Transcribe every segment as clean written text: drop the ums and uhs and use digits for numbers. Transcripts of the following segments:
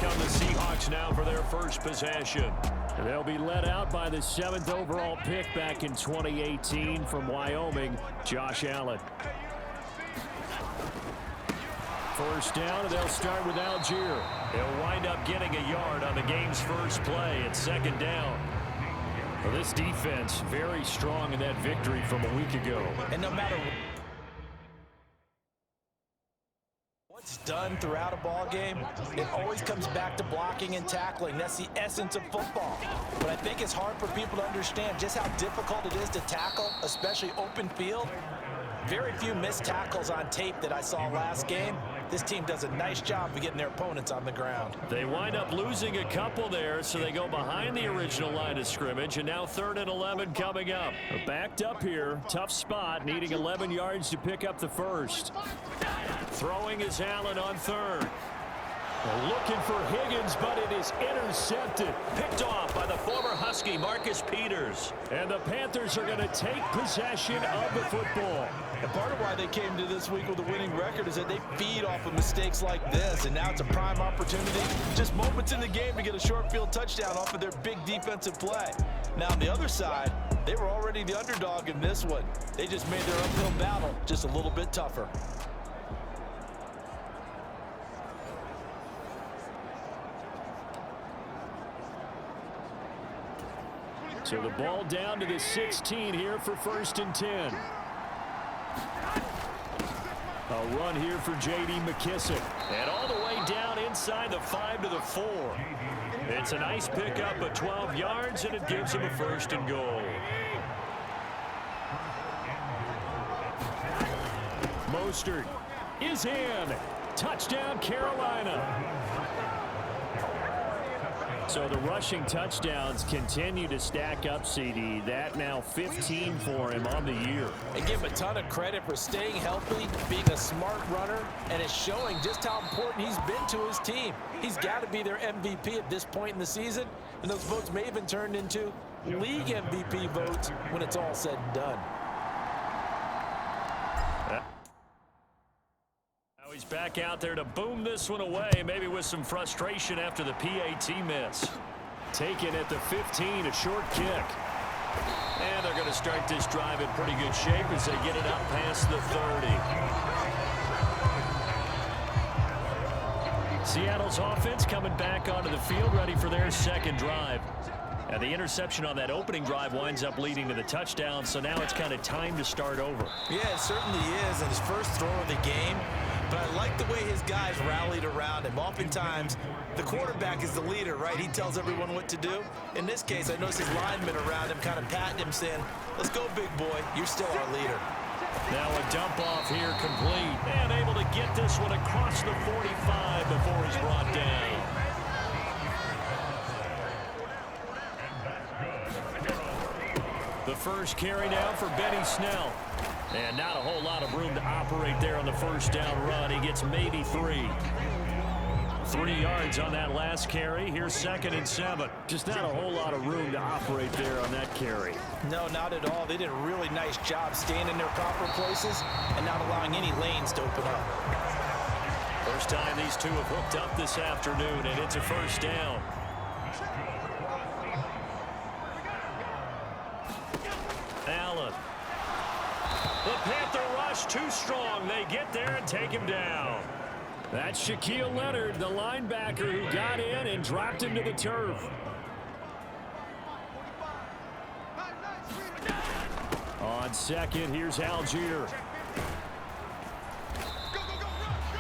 come the Seahawks now for their first possession. And they'll be led out by the 7th overall pick back in 2018 from Wyoming, Josh Allen. First down, and they'll start with Algier. They'll wind up getting a yard on the game's first play at 2nd down. Well, this defense very strong in that victory from a week ago. And no matter what's done throughout a ball game, it always comes back to blocking and tackling. That's the essence of football. But I think it's hard for people to understand just how difficult it is to tackle, especially open field. Very few missed tackles on tape that I saw last game. This team does a nice job of getting their opponents on the ground. They wind up losing a couple there, so they go behind the original line of scrimmage, and now 3rd and 11 coming up. Backed up here, tough spot, needing 11 yards to pick up the first. Throwing is Allen on 3rd. Looking for Higgins, but it is intercepted. Picked off by the former Husky, Marcus Peters. And the Panthers are going to take possession of the football. And part of why they came to this week with a winning record is that they feed off of mistakes like this, and now it's a prime opportunity. Just moments in the game to get a short field touchdown off of their big defensive play. Now on the other side, they were already the underdog in this one. They just made their uphill battle just a little bit tougher. So the ball down to the 16 here for 1st and 10. A run here for J.D. McKissick. And all the way down inside the 5 to the 4. It's a nice pickup of 12 yards, and it gives him a 1st and goal. Mostert is in. Touchdown, Carolina. So the rushing touchdowns continue to stack up, CD. That now 15 for him on the year. And give him a ton of credit for staying healthy, being a smart runner, and it's showing just how important he's been to his team. He's got to be their MVP at this point in the season, and those votes may even turn into league MVP votes when it's all said and done. He's back out there to boom this one away, maybe with some frustration after the PAT miss. Taken at the 15, a short kick. And they're going to start this drive in pretty good shape as they get it out past the 30. Seattle's offense coming back onto the field, ready for their 2nd drive. And the interception on that opening drive winds up leading to the touchdown, so now it's kind of time to start over. Yeah, it certainly is, and his first throw of the game. But I like the way his guys rallied around him. Oftentimes, the quarterback is the leader, right? He tells everyone what to do. In this case, I noticed his linemen around him kind of patting him, saying, let's go, big boy. You're still our leader. Now a dump off here complete. And able to get this one across the 45 before he's brought down. The first carry now for Benny Snell. And not a whole lot of room to operate there on the first down run. He gets maybe 3. 3 yards on that last carry. Here's 2nd and 7. Just not a whole lot of room to operate there on that carry. No, not at all. They did a really nice job staying in their proper places and not allowing any lanes to open up. First time these two have hooked up this afternoon, and it's a first down. Allen. The Panther rush too strong. They get there and take him down. That's Shaquille Leonard, the linebacker, who got in and dropped him to the turf. On 2nd, here's Algier.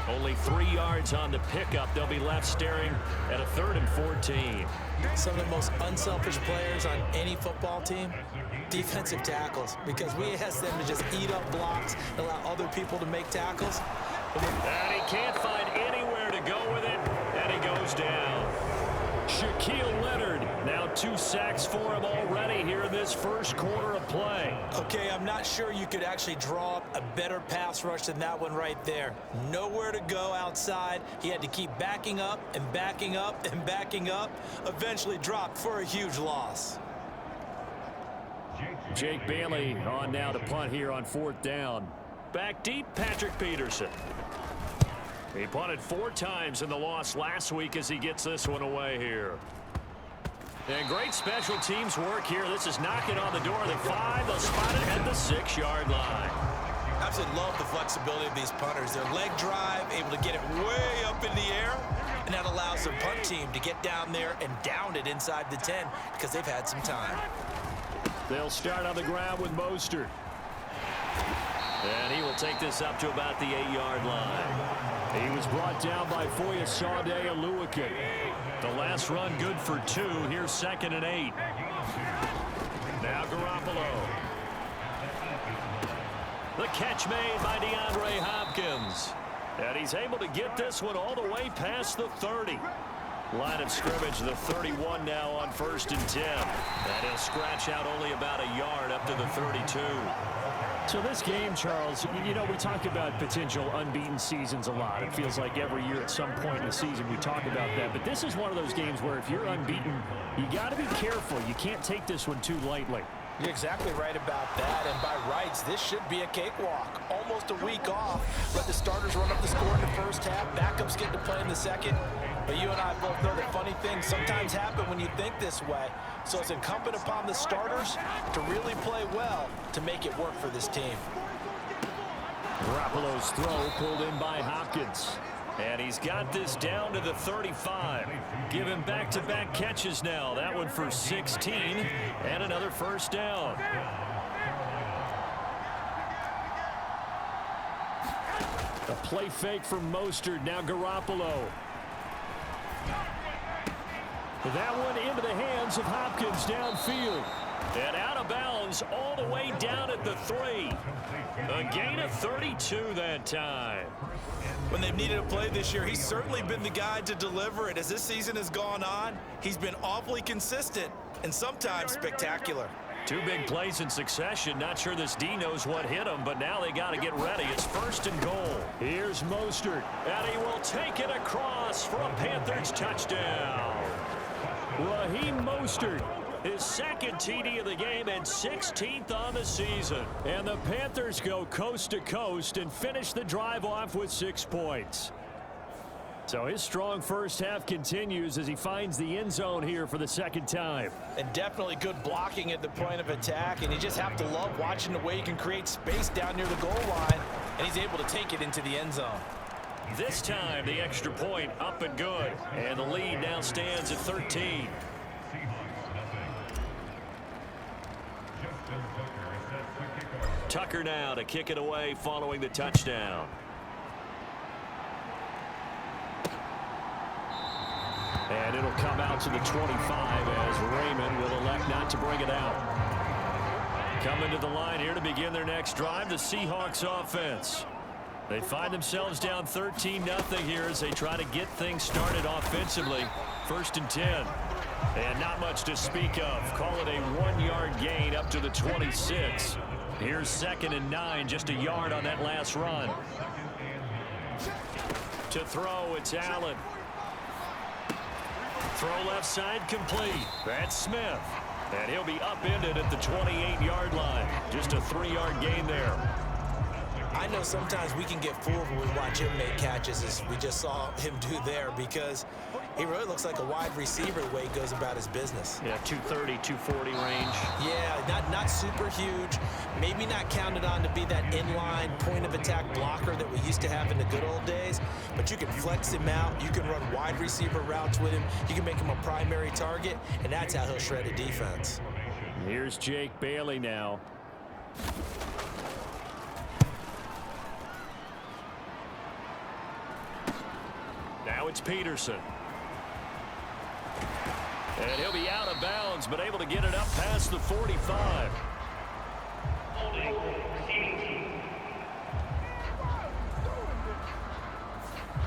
Only 3 yards on the pickup. They'll be left staring at a 3rd and 14. Some of the most unselfish players on any football team, defensive tackles, because we ask them to just eat up blocks and allow other people to make tackles. And he can't find anywhere to go with it, and he goes down. Shaquille Leonard, now 2 sacks for him already here in this first quarter of play. Okay, I'm not sure you could actually draw up a better pass rush than that one right there. Nowhere to go outside. He had to keep backing up and backing up and backing up. Eventually dropped for a huge loss. Jake Bailey on now to punt here on 4th down. Back deep, Patrick Peterson. He punted 4 times in the loss last week as he gets this one away here. And great special teams work here. This is knocking on the door of the 5. They'll spot it at the 6-yard line. Absolutely love the flexibility of these punters. Their leg drive, able to get it way up in the air, and that allows the punt team to get down there and down it inside the 10 because they've had some time. They'll start on the ground with Mostert. And he will take this up to about the 8-yard line. He was brought down by Foyesade Aluakin. The last run good for 2. Here's 2nd and 8. Now Garoppolo. The catch made by DeAndre Hopkins. And he's able to get this one all the way past the 30. Line of scrimmage, the 31 now on 1st and 10. And he'll scratch out only about a yard up to the 32. So this game, Charles, you know, we talk about potential unbeaten seasons a lot. It feels like every year at some point in the season we talk about that. But this is one of those games where if you're unbeaten, you got to be careful. You can't take this one too lightly. You're exactly right about that, and by rights, this should be a cakewalk. Almost a week off. Let the starters run up the score in the first half. Backups get to play in the second. But you and I both know that funny things sometimes happen when you think this way. So it's incumbent upon the starters to really play well to make it work for this team. Garoppolo's throw pulled in by Hopkins. And he's got this down to the 35. Give him back-to-back catches now. That one for 16 and another first down. A play fake from Mostert. Now Garoppolo. That one into the hands of Hopkins downfield. And out of bounds all the way down at the 3. A gain of 32 that time. When they've needed a play this year, he's certainly been the guy to deliver it. As this season has gone on, he's been awfully consistent and sometimes spectacular. 2 big plays in succession. Not sure this D knows what hit him, but now they got to get ready. It's 1st and goal. Here's Mostert, and he will take it across for a Panthers touchdown. Raheem Mostert, his 2nd TD of the game and 16th on the season. And the Panthers go coast to coast and finish the drive off with 6 points. So his strong first half continues as he finds the end zone here for the 2nd time. And definitely good blocking at the point of attack, and you just have to love watching the way he can create space down near the goal line, and he's able to take it into the end zone. This time the extra point up and good, and the lead now stands at 13. Tucker now to kick it away following the touchdown. And it'll come out to the 25 as Raymond will elect not to bring it out. Coming to the line here to begin their next drive, the Seahawks offense. They find themselves down 13-0 here as they try to get things started offensively. 1st and 10. And not much to speak of. Call it a 1-yard gain up to the 26. Here's 2nd and 9, just a yard on that last run. To throw, it's Allen. Throw left side complete. That's Smith. And he'll be upended at the 28-yard line. Just a 3-yard gain there. I know sometimes we can get fooled when we watch him make catches, as we just saw him do there, because he really looks like a wide receiver the way he goes about his business. Yeah, 230, 240 range. Yeah, not super huge. Maybe not counted on to be that inline point-of-attack blocker that we used to have in the good old days, but you can flex him out. You can run wide receiver routes with him. You can make him a primary target, and that's how he'll shred a defense. Here's Jake Bailey now. Now it's Peterson. And he'll be out of bounds, but able to get it up past the 45.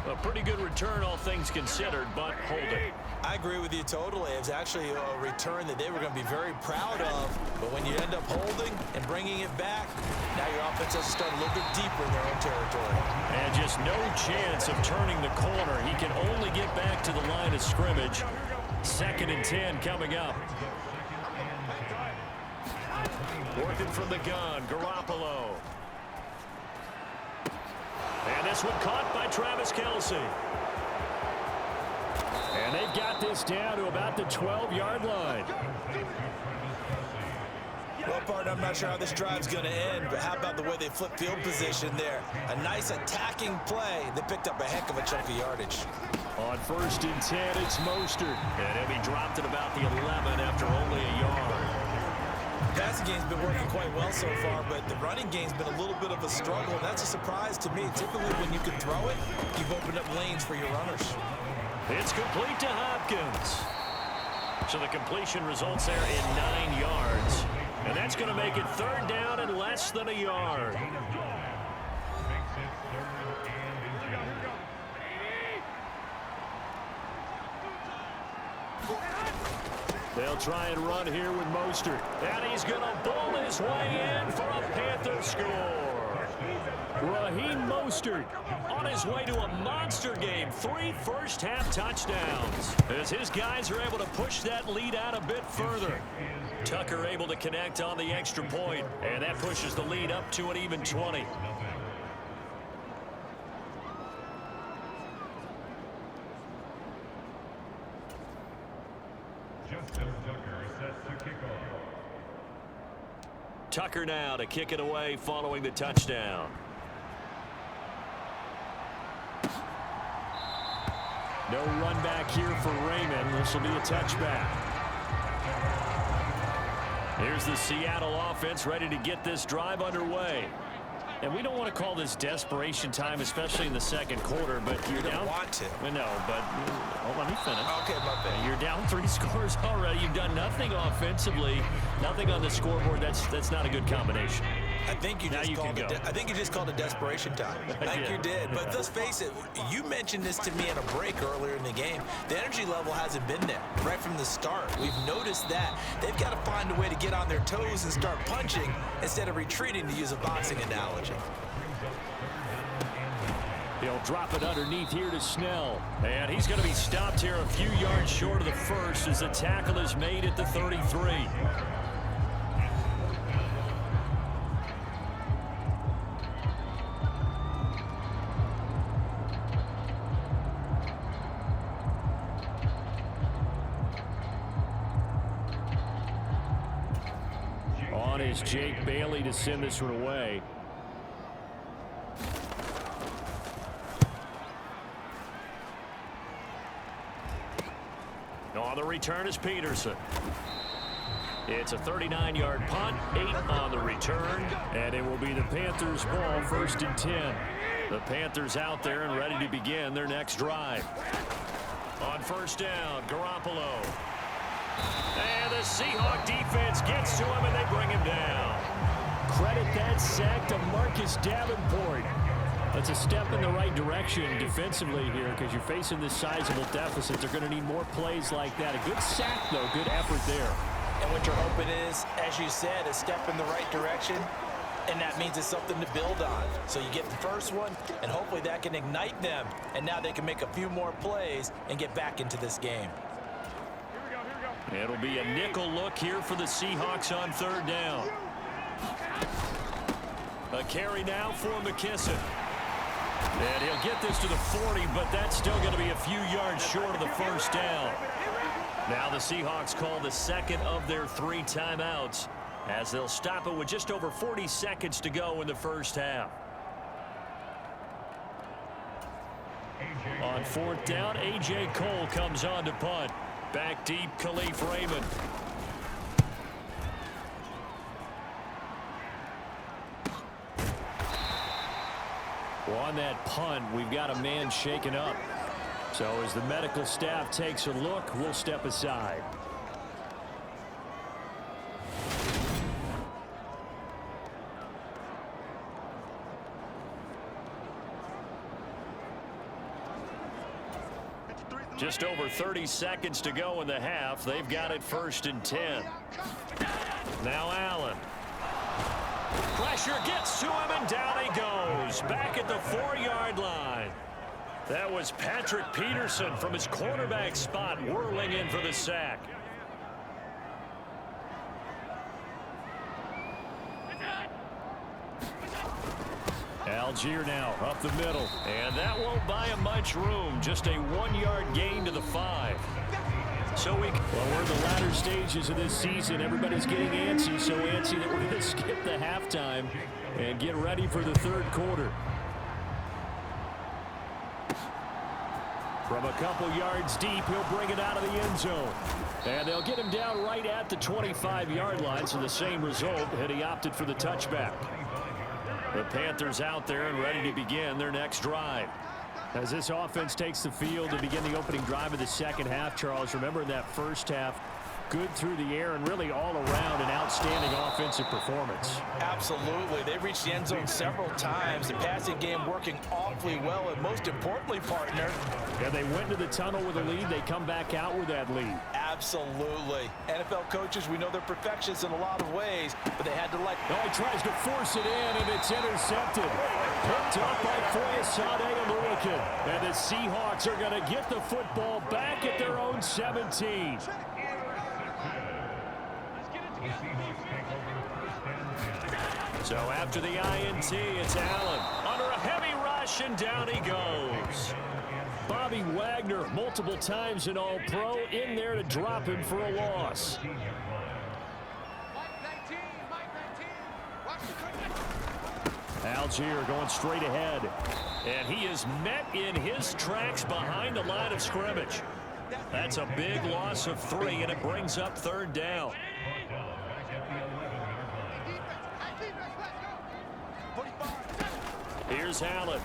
A pretty good return, all things considered, but holding. I agree with you totally. It's actually a return that they were going to be very proud of, but when you end up holding and bringing it back, now your offense has to start a little bit deeper in their own territory. And just no chance of turning the corner. He can only get back to the line of scrimmage. 2nd and 10 coming up. Working from the gun, Garoppolo. And this one caught by Travis Kelce. And they've got this down to about the 12-yard line. Well, partner, I'm not sure how this drive's going to end, but how about the way they flip field position there? A nice attacking play. They picked up a heck of a chunk of yardage. On 1st and 10, it's Mostert. And he'll be dropped at about the 11 after only a yard. The passing game's been working quite well so far, but the running game's been a little bit of a struggle, and that's a surprise to me. Typically, when you can throw it, you've opened up lanes for your runners. It's complete to Hopkins. So the completion results there in 9 yards. And that's going to make it 3rd down and less than a yard. They'll try and run here with Mostert. And he's going to bull his way in for a Panther score. Raheem Mostert on his way to a monster game. 3 first-half touchdowns as his guys are able to push that lead out a bit further. Tucker able to connect on the extra point, and that pushes the lead up to an even 20. Tucker now to kick it away following the touchdown. No run back here for Raymond. This will be a touchback. Here's the Seattle offense ready to get this drive underway. And we don't want to call this desperation time, especially in the second quarter, but you're down. You don't want to. I know, but let me finish. Okay, my bad. You're down 3 scores already. You've done nothing offensively, nothing on the scoreboard. That's not a good combination. I think you just called it desperation time. I think you did. But let's face it, you mentioned this to me in a break earlier in the game. The energy level hasn't been there right from the start. We've noticed that. They've got to find a way to get on their toes and start punching instead of retreating, to use a boxing analogy. He'll drop it underneath here to Snell. And he's going to be stopped here a few yards short of the first as the tackle is made at the 33. On is Jake Bailey to send this one away. On the return is Peterson. It's a 39-yard punt, 8 on the return, and it will be the Panthers' ball, 1st and 10. The Panthers out there and ready to begin their next drive. On 1st down, Garoppolo. And the Seahawk defense gets to him, and they bring him down. Credit that sack to Marcus Davenport. That's a step in the right direction defensively here because you're facing this sizable deficit. They're going to need more plays like that. A good sack, though. Good effort there. And what you're hoping is, as you said, a step in the right direction, and that means it's something to build on. So you get the first one, and hopefully that can ignite them, and now they can make a few more plays and get back into this game. It'll be a nickel look here for the Seahawks on 3rd down. A carry now for McKisson. And he'll get this to the 40, but that's still going to be a few yards short of the 1st down. Now the Seahawks call the second of their 3 timeouts as they'll stop it with just over 40 seconds to go in the first half. On 4th down, A.J. Cole comes on to punt. Back deep, Khalif Raymond. Well, on that punt, we've got a man shaken up. So as the medical staff takes a look, we'll step aside. Just over 30 seconds to go in the half. They've got it 1st and 10. Now Allen. Pressure gets to him, and down he goes. Back at the 4-yard line. That was Patrick Peterson from his quarterback spot whirling in for the sack. Algier now up the middle. And that won't buy him much room. Just a 1-yard gain to the 5. Well, we're in the latter stages of this season. Everybody's getting antsy, so antsy that we're going to skip the halftime and get ready for the third quarter. From a couple yards deep, he'll bring it out of the end zone. And they'll get him down right at the 25-yard line, so the same result had he opted for the touchback. The Panthers out there and ready to begin their next drive. As this offense takes the field to begin the opening drive of the second half, Charles, remember in that first half, good through the air and really all around an outstanding offensive performance. Absolutely. They reached the end zone several times. The passing game working awfully well, and most importantly, partner. Yeah, they went to the tunnel with a lead. They come back out with that lead. Absolutely. NFL coaches, we know they're perfectionists in a lot of ways, but they had to he tries to force it in, and it's intercepted. Picked up by Foyesade Aluakin. And the Seahawks are going to get the football back at their own 17. So after the INT, it's Allen. Under a heavy rush, and down he goes. Bobby Wagner, multiple times an All-Pro, in there to drop him for a loss. Algier going straight ahead. And he is met in his tracks behind the line of scrimmage. That's a big loss of 3, and it brings up third down. Here's Allen.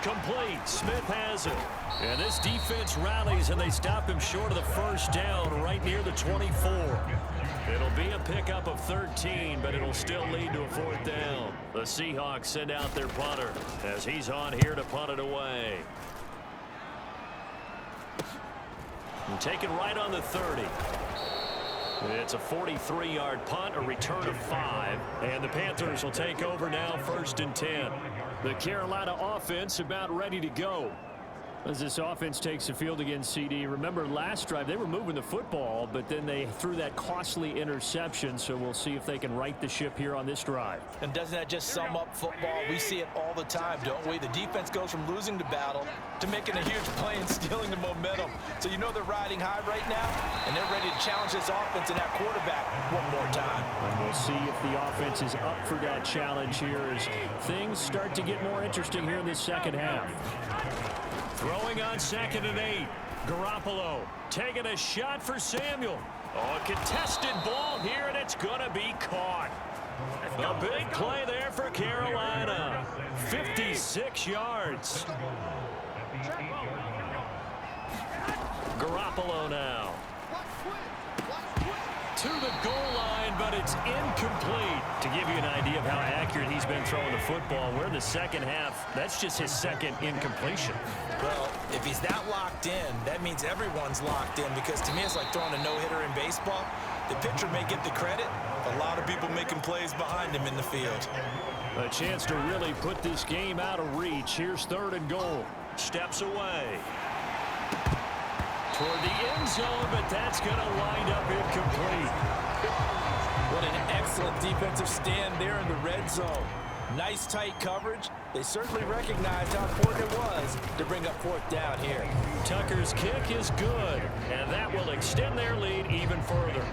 Complete. Smith has it. And this defense rallies, and they stop him short of the first down right near the 24. It'll be a pickup of 13, but it'll still lead to a fourth down. The Seahawks send out their punter as he's on here to punt it away. And taken right on the 30. It's a 43-yard punt, a return of 5, and the Panthers will take over now, 1st and 10. The Carolina offense about ready to go. As this offense takes the field against CD, remember last drive they were moving the football, but then they threw that costly interception, so we'll see if they can right the ship here on this drive. And doesn't that just sum up football? We see it all the time, don't we? The defense goes from losing the battle to making a huge play and stealing the momentum. So you know they're riding high right now, and they're ready to challenge this offense and that quarterback one more time. And we'll see if the offense is up for that challenge here as things start to get more interesting here in this second half. Throwing on 2nd and 8. Garoppolo taking a shot for Samuel. Oh, a contested ball here, and it's going to be caught. A big play there for Carolina. 56 yards. Garoppolo now. To the goal line, but it's incomplete. To give you an idea of how accurate he's been throwing the football, we're in the second half. That's just his second incompletion. Well, if he's that locked in, that means everyone's locked in, because to me it's like throwing a no-hitter in baseball. The pitcher may get the credit, a lot of people making plays behind him in the field. A chance to really put this game out of reach. Here's 3rd and goal. Steps away. Toward the end zone, but that's going to wind up incomplete. What an excellent defensive stand there in the red zone. Nice tight coverage. They certainly recognized how important it was to bring up 4th down here. Tucker's kick is good, and that will extend their lead even further.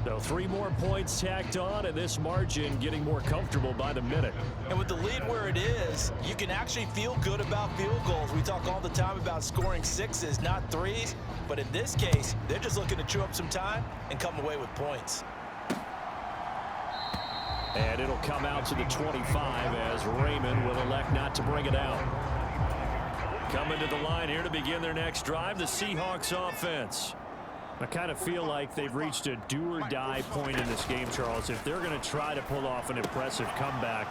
So 3 more points tacked on, and this margin getting more comfortable by the minute. And with the lead where it is, you can actually feel good about field goals. We talk all the time about scoring 6s, not 3s. But in this case, they're just looking to chew up some time and come away with points. And it'll come out to the 25 as Raymond will elect not to bring it out. Coming to the line here to begin their next drive, the Seahawks offense. I kind of feel like they've reached a do-or-die point in this game, Charles. If they're going to try to pull off an impressive comeback,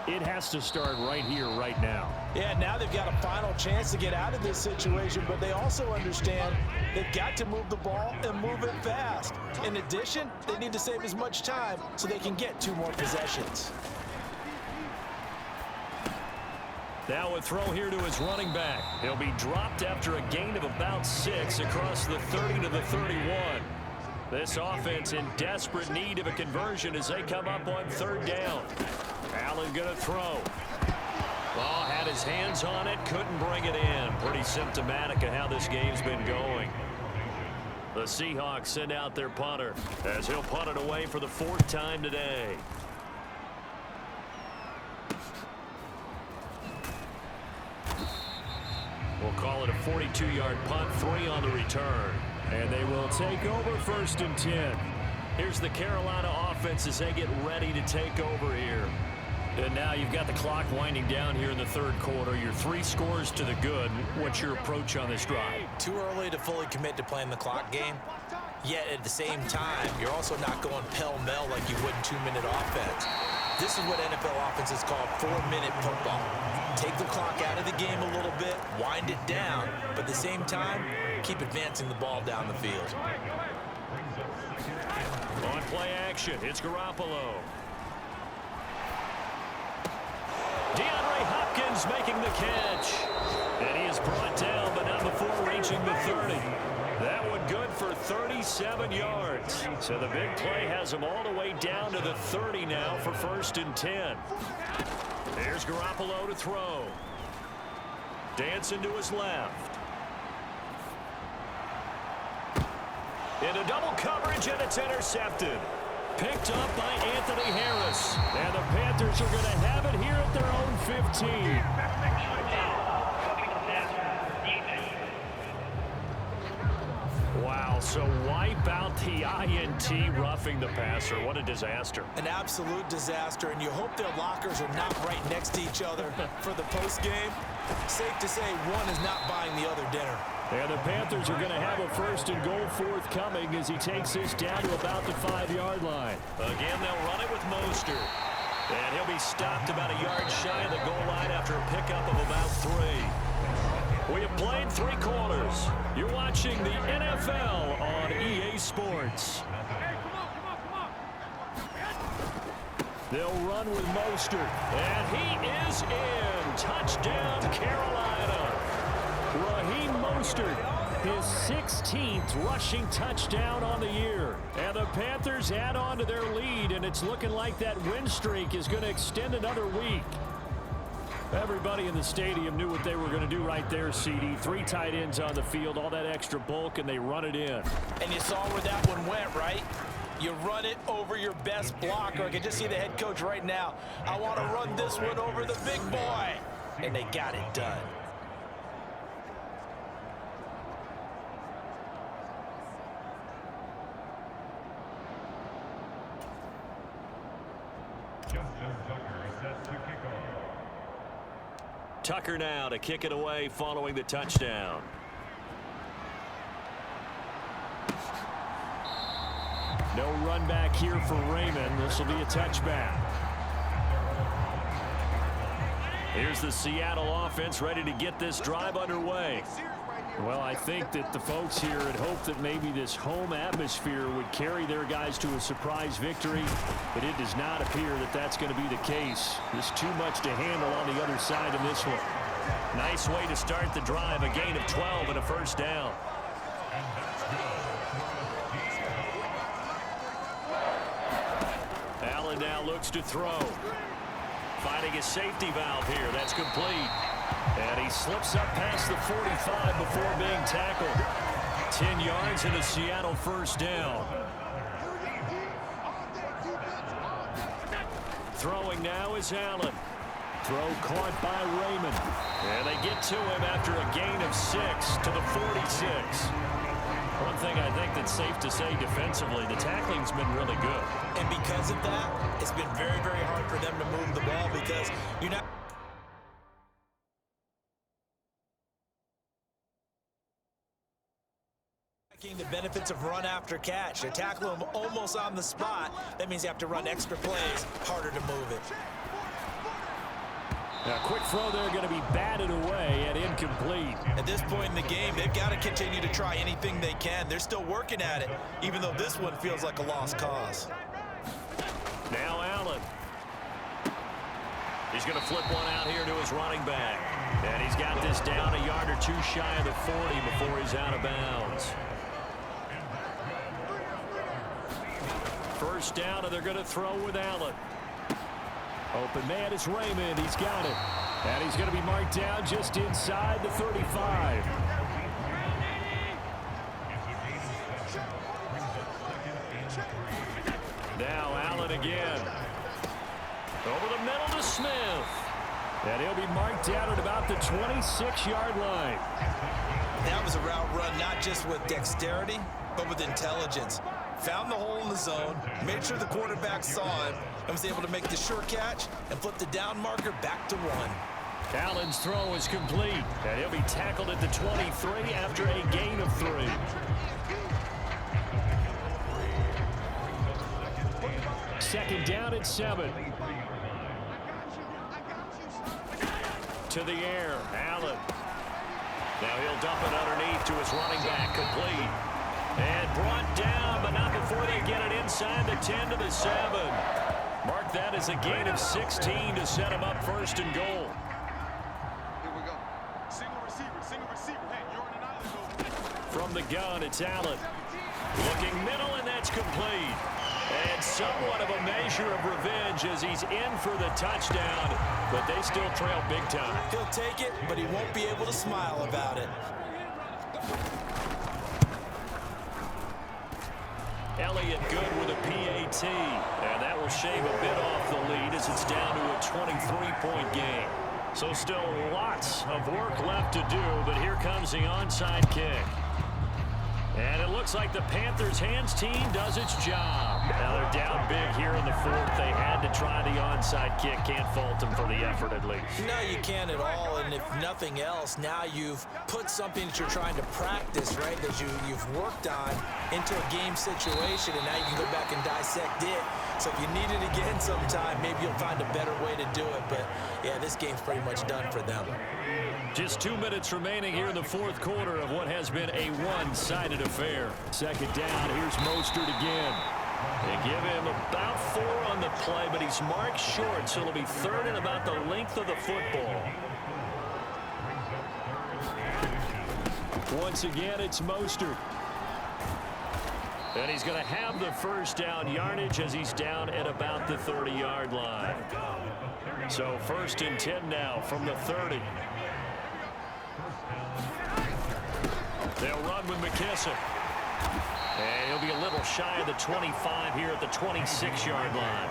it has to start right here, right now. Yeah, now they've got a final chance to get out of this situation, but they also understand they've got to move the ball and move it fast. In addition, they need to save as much time so they can get 2 more possessions. Now a throw here to his running back. He'll be dropped after a gain of about 6 across the 30 to the 31. This offense in desperate need of a conversion as they come up on third down. Allen going to throw. Oh, had his hands on it, couldn't bring it in. Pretty symptomatic of how this game's been going. The Seahawks send out their punter as he'll punt it away for the 4th time today. We'll call it a 42-yard punt, 3 on the return. And they will take over 1st and 10. Here's the Carolina offense as they get ready to take over here. And now you've got the clock winding down here in the 3rd quarter. You're 3 scores to the good. What's your approach on this drive? Too early to fully commit to playing the clock game. Yet at the same time, you're also not going pell-mell like you would in 2-minute offense. This is what NFL offenses call 4-minute football. Take the clock out of the game a little bit, wind it down, but at the same time, keep advancing the ball down the field. On play action, it's Garoppolo. DeAndre Hopkins making the catch. And he is brought down, but not before reaching the 30. That one good for 37 yards. So the big play has him all the way down to the 30 now for 1st and 10. There's Garoppolo to throw. Dancing to his left. Into double coverage, and it's intercepted. Picked up by Anthony Harris. And the Panthers are going to have it here at their own 15. Wow, so wipe out the INT, roughing the passer. What a disaster. An absolute disaster, and you hope their lockers are not right next to each other for the postgame. Safe to say one is not buying the other dinner. And the Panthers are going to have a 1st and goal forthcoming as he takes this down to about the 5-yard line. Again, they'll run it with Mostert. And he'll be stopped about a yard shy of the goal line after a pickup of about 3. We have played 3 quarters. You're watching the NFL on EA Sports. They'll run with Mostert. And he is in. Touchdown, Carolina. Raheem Mostert, his 16th rushing touchdown on the year. And the Panthers add on to their lead, and it's looking like that win streak is going to extend another week. Everybody in the stadium knew what they were going to do right there, CD. 3 tight ends on the field, all that extra bulk, and they run it in. And you saw where that one went, right? You run it over your best blocker. I can just see the head coach right now. I want to run this one over the big boy. And they got it done. Tucker now to kick it away following the touchdown. No run back here for Raymond. This will be a touchback. Here's the Seattle offense ready to get this drive underway. Well, I think that the folks here had hoped that maybe this home atmosphere would carry their guys to a surprise victory, but it does not appear that that's going to be the case. There's too much to handle on the other side of this one. Nice way to start the drive, a gain of 12 and a 1st down. Allen now looks to throw. Finding his safety valve here. That's complete. And he slips up past the 45 before being tackled. 10 yards and a Seattle 1st down. Throwing now is Allen. Throw caught by Raymond. And they get to him after a gain of 6 to the 46. One thing I think that's safe to say defensively, the tackling's been really good. And because of that, it's been very, very hard for them to move the ball because you're not the benefits of run after catch. They tackle him almost on the spot. That means you have to run extra plays, harder to move it. A quick throw there going to be batted away and incomplete. At this point in the game, they've got to continue to try anything they can. They're still working at it, even though this one feels like a lost cause. Now Allen. He's going to flip one out here to his running back. And he's got this down a yard or 2 shy of the 40 before he's out of bounds. first down, and they're going to throw with Allen. Open man is Raymond. He's got it. And he's going to be marked down just inside the 35. Now Allen again. Over the middle to Smith. And he'll be marked down at about the 26-yard line. That was a route run not just with dexterity, but with intelligence. Found the hole in the zone, made sure the quarterback saw him, and was able to make the sure catch and flip the down marker back to 1. Allen's throw is complete, and he'll be tackled at the 23 after a gain of 3. Second down at 7. To the air, Allen. Now he'll dump it underneath to his running back, complete. And brought down, but not before they get it inside the 10 to the 7. Mark that as a gain of 16 to set him up first and goal. Here we go. Single receiver. Hey, you're on an island. From the gun, it's Allen. Looking middle, and that's complete. And somewhat of a measure of revenge as he's in for the touchdown, but they still trail big time. He'll take it, but he won't be able to smile about it. Elliott good with a PAT, and that will shave a bit off the lead as it's down to a 23-point game. So still lots of work left to do, but here comes the onside kick. And it looks like the Panthers' hands team does its job. Now they're down big here in the 4th. They had to try the onside kick. Can't fault them for the effort at least. No, you can't at all, and if nothing else, now you've put something that you're trying to practice, right, that you've worked on into a game situation, and now you can go back and dissect it. So if you need it again sometime, maybe you'll find a better way to do it. But, yeah, this game's pretty much done for them. Just 2 minutes remaining here in the 4th quarter of what has been a one-sided affair. Second down, here's Mostert again. They give him about 4 on the play, but he's marked short, so it'll be 3rd and about the length of the football. Once again, it's Mostert. And he's going to have the first down yardage as he's down at about the 30-yard line. So 1st and 10 now from the 30. They'll run with McKissick. And he'll be a little shy of the 25 here at the 26-yard line.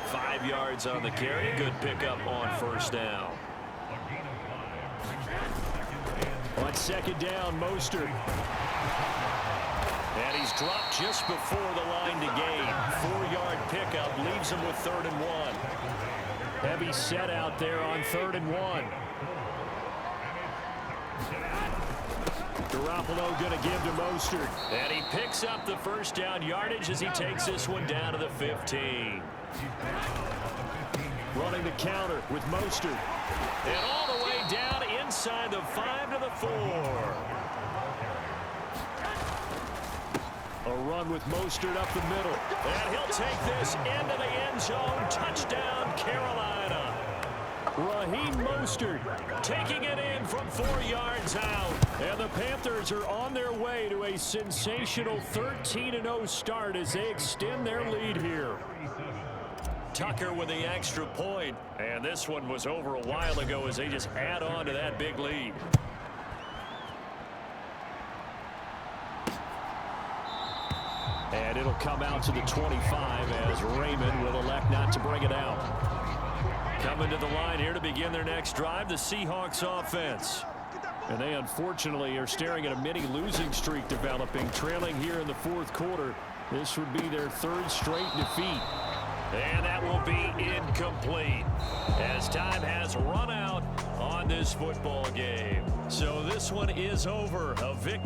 5 yards on the carry. Good pickup on first down. On second down, Mostert. And he's dropped just before the line to gain. 4-yard pickup leaves him with 3rd and 1. Heavy set out there on 3rd and 1. Garoppolo going to give to Mostert. And he picks up the first down yardage as he takes this one down to the 15. Running the counter with Mostert. And all the way down inside the 5 to the 4. A run with Mostert up the middle. And he'll take this into the end zone. Touchdown, Carolina. Raheem Mostert taking it in from 4 yards out. And the Panthers are on their way to a sensational 13-0 start as they extend their lead here. Tucker with the extra point. And this one was over a while ago as they just add on to that big lead. And it'll come out to the 25 as Raymond will elect not to bring it out. Coming to the line here to begin their next drive, the Seahawks offense. And they unfortunately are staring at a mini losing streak developing, trailing here in the 4th quarter. This would be their 3rd straight defeat. And that will be incomplete as time has run out on this football game. So this one is over. A victory.